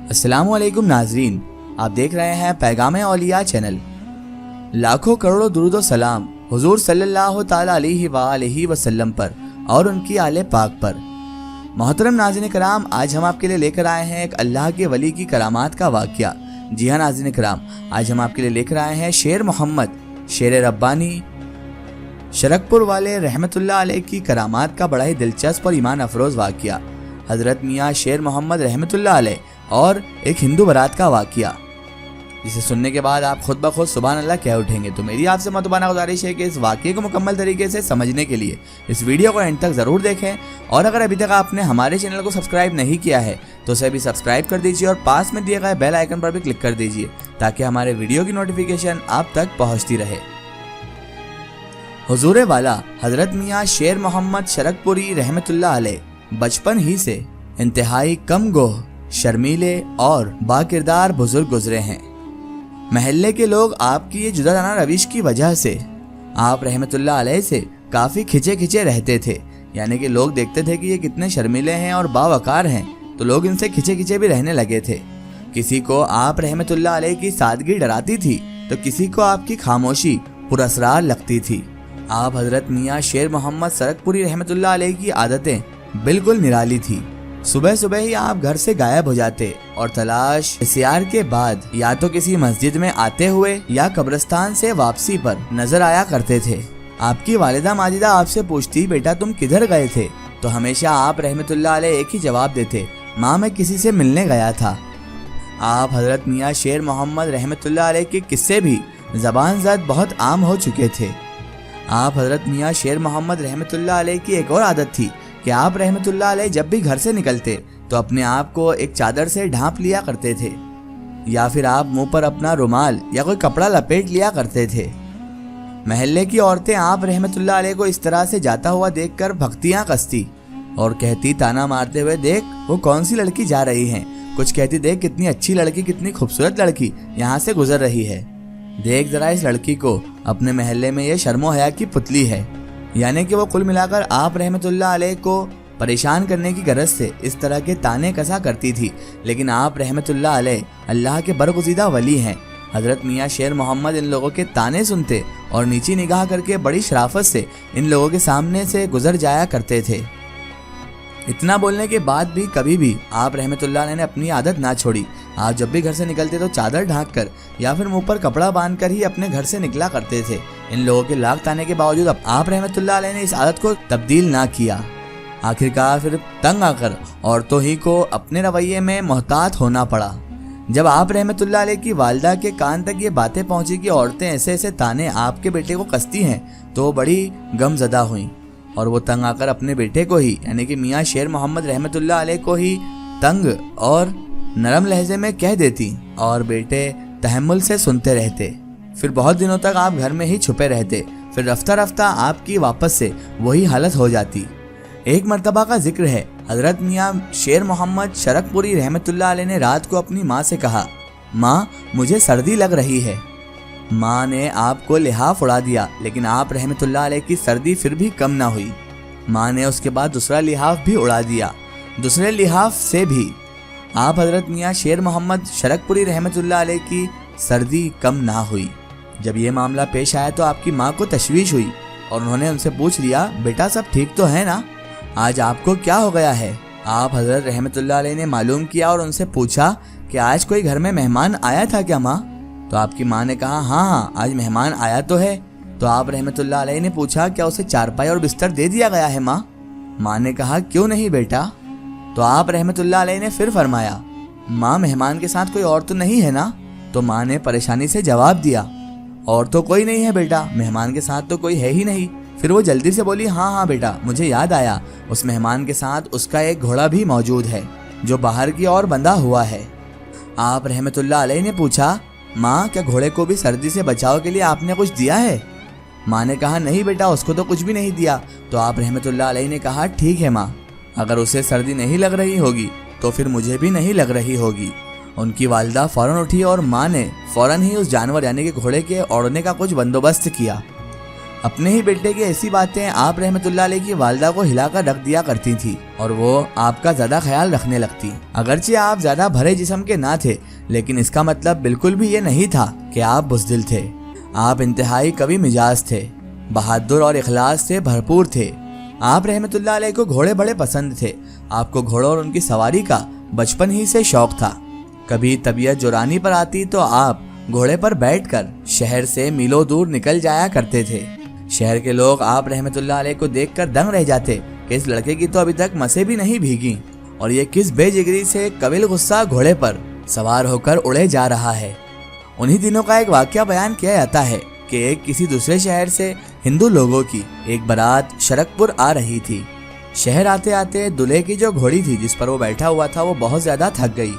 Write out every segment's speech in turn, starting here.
अस्सलाम वालेकुम नाजरीन, आप देख रहे हैं पैगाम औलिया चैनल। लाखों करोड़ों दुरूद व सलाम हुजूर सल्लल्लाहु ताला अलैहि वसल्लम पर और उनकी आले पाक पर। मोहतरम नाज़रीन कराम, आज हम आपके लिए लेकर आए हैं एक अल्लाह के वली की करामात का वाक़या। जी हाँ नाज़रीन कराम, आज हम आपके लिए लेकर आए हैं शेर मोहम्मद शेर रब्बानी शरकपुर वाले रहमतुल्लाह अलैह की करामात का बड़ा ही दिलचस्प और ईमान अफरोज़ वाक़या। हज़रत मियाँ शेर मोहम्मद रहमतुल्लाह अलैह और एक हिंदू बारात का वाक़या, जिसे सुनने के बाद आप खुद ब खुद सुभान अल्लाह कह उठेंगे। तो मेरी आपसे मतबाना गुजारिश है कि इस वाक़ये को मुकम्मल तरीके से समझने के लिए इस वीडियो को एंड तक ज़रूर देखें, और अगर अभी तक आपने हमारे चैनल को सब्सक्राइब नहीं किया है तो उसे भी सब्सक्राइब कर दीजिए और पास में दिए गए बेल आइकन पर भी क्लिक कर दीजिए ताकि हमारे वीडियो की नोटिफिकेशन आप तक पहुँचती रहे। हुजूर वाला हज़रत मियाँ शेर मोहम्मद शरकपुरी रहमतुल्लाह अलैह बचपन ही से इंतहाई कम गोह, शर्मीले और बाकिरदार बुजुर्ग गुजरे हैं। महल्ले के लोग आपकी ये जुदाना रविश की वजह से आप रहमतुल्लाह अलैह से काफ़ी खिंचे खिंचे रहते थे। यानी कि लोग देखते थे कि ये कितने शर्मीले हैं और बावकार हैं, तो लोग इनसे खिंचे खिंचे भी रहने लगे थे। किसी को आप रहमतुल्लाह अलैह की सादगी डराती थी तो किसी को आपकी खामोशी पुरअसरार लगती थी। आप हज़रत मियाँ शेर मोहम्मद शरकपुरी रहमतुल्लाह अलैह की आदतें बिल्कुल निराली थी। सुबह सुबह ही आप घर से गायब हो जाते और तलाश सियार के बाद या तो किसी मस्जिद में आते हुए या कब्रिस्तान से वापसी पर नजर आया करते थे। आपकी वालिदा माजिदा आपसे पूछती, बेटा तुम किधर गए थे? तो हमेशा आप रहमतुल्लाह अलैह एक ही जवाब देते, माँ मैं किसी से मिलने गया था। आप हजरत मियाँ शेर मोहम्मद रहमतुल्लाह अलैह के किस्से भी ज़बान ज़द बहुत आम हो चुके थे। आप हजरत मियाँ शेर मोहम्मद रहमतुल्लाह अलैह की एक और आदत थी कि आप रहमतुल्लाह अलैह जब भी घर से निकलते तो अपने आप को एक चादर से ढांप लिया करते थे, या फिर आप मुंह पर अपना रुमाल या कोई कपड़ा लपेट लिया करते थे। महल्ले की औरतें आप रहमतुल्लाह अलैह को इस तरह से जाता हुआ देखकर भक्तियां कसती और कहती ताना मारते हुए, देख वो कौन सी लड़की जा रही है। कुछ कहती, देख कितनी अच्छी लड़की, कितनी खूबसूरत लड़की यहाँ से गुजर रही है। देख जरा इस लड़की को, अपने महल्ले में ये शर्मो हया की पुतली है। यानी कि वो कुल मिलाकर आप रहमतुल्लाह अलैह को परेशान करने की गरज से इस तरह के ताने कसा करती थी। लेकिन आप रहमतुल्लाह अलैह अल्लाह के बरगुज़ीदा वली हैं। हज़रत मियाँ शेर मोहम्मद इन लोगों के ताने सुनते और नीची निगाह करके बड़ी शराफत से इन लोगों के सामने से गुजर जाया करते थे। इतना बोलने के बाद भी कभी भी आप रहमतुल्लाह अलैह ने अपनी आदत ना छोड़ी। आप जब भी घर से निकलते तो चादर ढांक कर या फिर मुंह पर कपड़ा बांध कर ही अपने घर से निकला करते थे। इन लोगों के लाख ताने के बावजूद आप रहमतुल्लाह अलैह ने इस आदत को तब्दील ना किया। आखिरकार फिर तंग आकर औरतों ही को अपने रवैये में मोहतात होना पड़ा। जब आप रहमतुल्लाह अलैह की वालिदा के कान तक ये बातें पहुंची कि औरतें ऐसे ऐसे ताने आपके बेटे को कसती हैं, तो बड़ी गमज़दा हुई और वो तंग आकर अपने बेटे को ही यानी कि मियाँ शेर मोहम्मद रहमतुल्लाह अलैह को ही तंग और नरम लहजे में कह देती और बेटे तहम्मुल से सुनते रहते। फिर बहुत दिनों तक आप घर में ही छुपे रहते। फिर रफ्ता रफ्ता आपकी वापस से वही हालत हो जाती। एक मर्तबा का जिक्र है, हज़रत मियाँ शेर मोहम्मद शरकपुरी रहमतुल्लाह अलैह ने रात को अपनी माँ से कहा, माँ मुझे सर्दी लग रही है। माँ ने आपको लिहाफ उड़ा दिया, लेकिन आप रहमतुल्लाह अलैह की सर्दी फिर भी कम ना हुई। माँ ने उसके बाद दूसरा लिहाफ भी उड़ा दिया। दूसरे लिहाफ से भी आप हज़रत मियाँ शेर मोहम्मद शरकपुरी रहमतुल्लाह अलैह की सर्दी कम ना हुई। जब ये मामला पेश आया तो आपकी माँ को तशवीश हुई और उन्होंने उनसे पूछ लिया, बेटा सब ठीक तो है ना, आज आपको क्या हो गया है? आप हज़रत रहमतुल्लाह अलैह ने मालूम किया और उनसे पूछा कि आज कोई घर में मेहमान आया था क्या माँ? तो आपकी माँ ने कहा, हाँ आज मेहमान आया तो है। तो आप रहमतुल्लाह अलैह ने पूछा, क्या उसे चारपाई और बिस्तर दे दिया गया है माँ? माँ ने कहा, क्यों नहीं बेटा। तो आप रहमतुल्लाह अलैह ने फिर फरमाया, माँ मेहमान के साथ कोई और तो नहीं है ना? तो माँ ने परेशानी से जवाब दिया, और तो कोई नहीं है बेटा, मेहमान के साथ तो कोई है ही नहीं। फिर वो जल्दी से बोली, हाँ हाँ बेटा मुझे याद आया, उस मेहमान के साथ उसका एक घोड़ा भी मौजूद है जो बाहर की ओर बंधा हुआ है। आप रहमतुल्लाह अलैह ने पूछा, माँ क्या घोड़े को भी सर्दी से बचाव के लिए आपने कुछ दिया है? माँ ने कहा, नहीं बेटा उसको तो कुछ भी नहीं दिया। तो आप रहमतुल्लाह अलैह ने कहा, ठीक है माँ, अगर उसे सर्दी नहीं लग रही होगी तो फिर मुझे भी नहीं लग रही होगी। उनकी वालिदा फ़ौरन उठी और माँ ने फ़ौरन ही उस जानवर यानी कि घोड़े के ओढ़ने का कुछ बंदोबस्त किया। اپنے ہی بیٹے کی ایسی باتیں آپ رحمت اللہ علیہ کی والدہ کو ہلا کر رکھ دیا کرتی تھی اور وہ آپ کا زیادہ خیال رکھنے لگتی۔ اگرچہ آپ زیادہ بھرے جسم کے نہ تھے، لیکن اس کا مطلب بالکل بھی یہ نہیں تھا کہ آپ بزدل تھے۔ آپ انتہائی قوی مزاج تھے، بہادر اور اخلاص سے بھرپور تھے۔ آپ رحمت اللہ علیہ کو گھوڑے بڑے پسند تھے۔ آپ کو گھوڑوں اور ان کی سواری کا بچپن ہی سے شوق تھا۔ کبھی طبیعت جورانی پر آتی تو آپ گھوڑے پر بیٹھ کر شہر سے میلوں دور نکل جایا کرتے تھے۔ شہر کے لوگ آپ رحمت اللہ علیہ کو دیکھ کر دنگ رہ جاتے کہ اس لڑکے کی تو ابھی تک مسیں بھی نہیں بھیگی اور یہ کس بے جگری سے قابل غصہ گھوڑے پر سوار ہو کر اڑے جا رہا ہے۔ انہی دنوں کا ایک واقعہ بیان کیا جاتا ہے کہ ایک کسی دوسرے شہر سے ہندو لوگوں کی ایک بارات شرک پور آ رہی تھی۔ شہر آتے آتے دلہے کی جو گھوڑی تھی جس پر وہ بیٹھا ہوا تھا وہ بہت زیادہ تھک گئی۔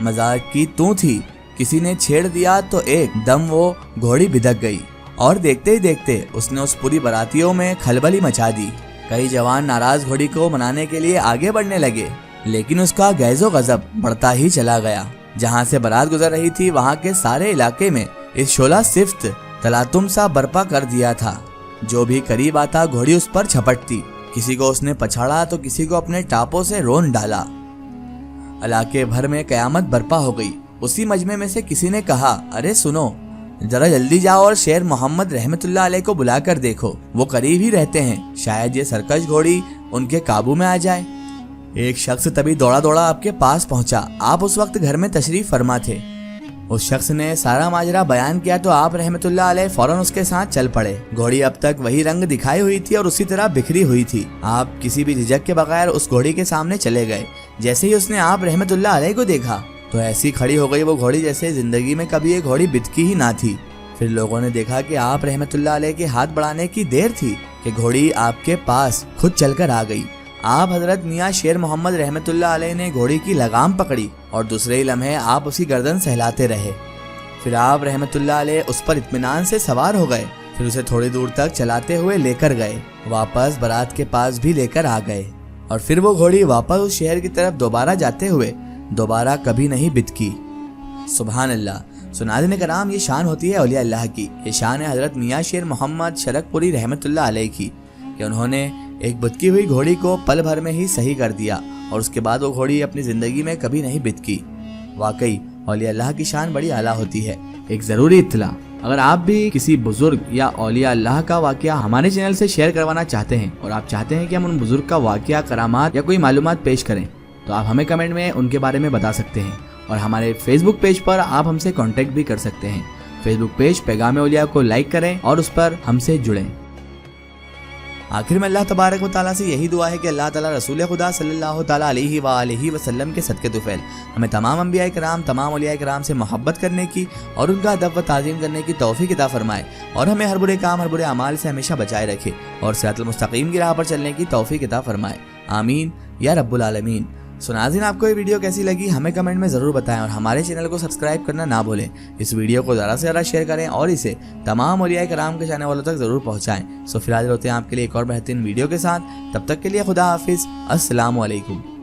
مزاج کی تو تھی، کسی نے چھیڑ دیا تو ایک دم وہ گھوڑی بھدک گئی اور دیکھتے ہی دیکھتے اس نے اس پوری براتیوں میں کھلبلی مچا دی۔ کئی جوان ناراض گھوڑی کو منانے کے لیے آگے بڑھنے لگے، لیکن اس کا غیظ و غضب بڑھتا ہی چلا گیا۔ جہاں سے بارات گزر رہی تھی وہاں کے سارے علاقے میں اس شعلہ صفت تلاتم سا برپا کر دیا تھا۔ جو بھی قریب آتا گھوڑی اس پر چھپٹتی، کسی کو اس نے پچھاڑا تو کسی کو اپنے ٹاپوں سے رون ڈالا۔ علاقے بھر میں قیامت برپا ہو گئی۔ اسی مجمع میں سے کسی نے کہا، ارے سنو، ذرا جلدی جاؤ اور شیر محمد رحمت اللہ علیہ کو بلا کر دیکھو، وہ قریب ہی رہتے ہیں، شاید یہ سرکش گھوڑی ان کے قابو میں آ جائے۔ ایک شخص تبھی دوڑا دوڑا آپ کے پاس پہنچا۔ آپ اس وقت گھر میں تشریف فرما تھے۔ اس شخص نے سارا ماجرا بیان کیا تو آپ رحمت اللہ علیہ فوراً اس کے ساتھ چل پڑے۔ گھوڑی اب تک وہی رنگ دکھائی ہوئی تھی اور اسی طرح بکھری ہوئی تھی۔ آپ کسی بھی جھجک کے بغیر اس گھوڑی کے سامنے چلے گئے۔ جیسے ہی اس نے آپ رحمت اللہ علیہ کو دیکھا تو ایسی کھڑی ہو گئی وہ گھوڑی جیسے زندگی میں کبھی یہ گھوڑی بتکی ہی نہ تھی۔ پھر لوگوں نے دیکھا کہ آپ رحمت اللہ علیہ کے ہاتھ بڑھانے کی دیر تھی کہ گھوڑی آپ کے پاس خود چل کر آ گئی۔ آپ حضرت میاں شیر محمد رحمت اللہ علیہ نے گھوڑی کی لگام پکڑی اور دوسرے ہی لمحے آپ اسی گردن سہلاتے رہے۔ پھر آپ رحمت اللہ علیہ اس پر اطمینان سے سوار ہو گئے، پھر اسے تھوڑی دور تک چلاتے ہوئے لے کر گئے، واپس بارات کے پاس بھی لے کر آ گئے اور پھر وہ گھوڑی واپس اس شہر کی طرف دوبارہ جاتے ہوئے دوبارہ کبھی نہیں بتکی۔ سبحان اللہ۔ ناظرین کرام، یہ شان ہوتی ہے اولیاء اللہ کی، یہ شان ہے حضرت میاں شیر محمد شرک پوری رحمت اللہ علیہ کی کہ انہوں نے ایک بتکی ہوئی گھوڑی کو پل بھر میں ہی صحیح کر دیا اور اس کے بعد وہ گھوڑی اپنی زندگی میں کبھی نہیں بتکی۔ واقعی اولیاء اللہ کی شان بڑی اعلیٰ ہوتی ہے۔ ایک ضروری اطلاع، اگر آپ بھی کسی بزرگ یا اولیاء اللہ کا واقعہ ہمارے چینل سے شیئر کروانا چاہتے ہیں اور آپ چاہتے ہیں کہ ہم ان بزرگ کا واقعہ، کرامات یا کوئی معلومات پیش کریں تو آپ ہمیں کمنٹ میں ان کے بارے میں بتا سکتے ہیں اور ہمارے فیس بک پیج پر آپ ہم سے کانٹیکٹ بھی کر سکتے ہیں۔ فیس بک پیج پیغام اولیاء کو لائک کریں اور اس پر ہم سے جڑیں۔ آخر میں اللہ تبارک و تعالیٰ سے یہی دعا ہے کہ اللہ تعالیٰ رسول خدا صلی اللہ تعالیٰ علیہ وآلہ وسلم کے صدقے طفیل ہمیں تمام انبیاء کرام، تمام اولیاء کرام سے محبت کرنے کی اور ان کا ادب و تعظیم کرنے کی توفیق عطا فرمائے اور ہمیں ہر برے کام، ہر برے اعمال سے ہمیشہ بچائے رکھے اور صراط المستقیم کی راہ پر چلنے کی توفیق عطا فرمائے۔ آمین یا رب العالمین۔ ناظرین، آپ کو یہ ویڈیو کیسی لگی ہمیں کمنٹ میں ضرور بتائیں اور ہمارے چینل کو سبسکرائب کرنا نہ بھولیں۔ اس ویڈیو کو زیادہ سے زیادہ شیئر کریں اور اسے تمام اولیاء کرام کے چاہنے والوں تک ضرور پہنچائیں۔ پھر حاضر ہوتے ہیں آپ کے لیے ایک اور بہترین ویڈیو کے ساتھ، تب تک کے لیے خدا حافظ، السلام علیکم۔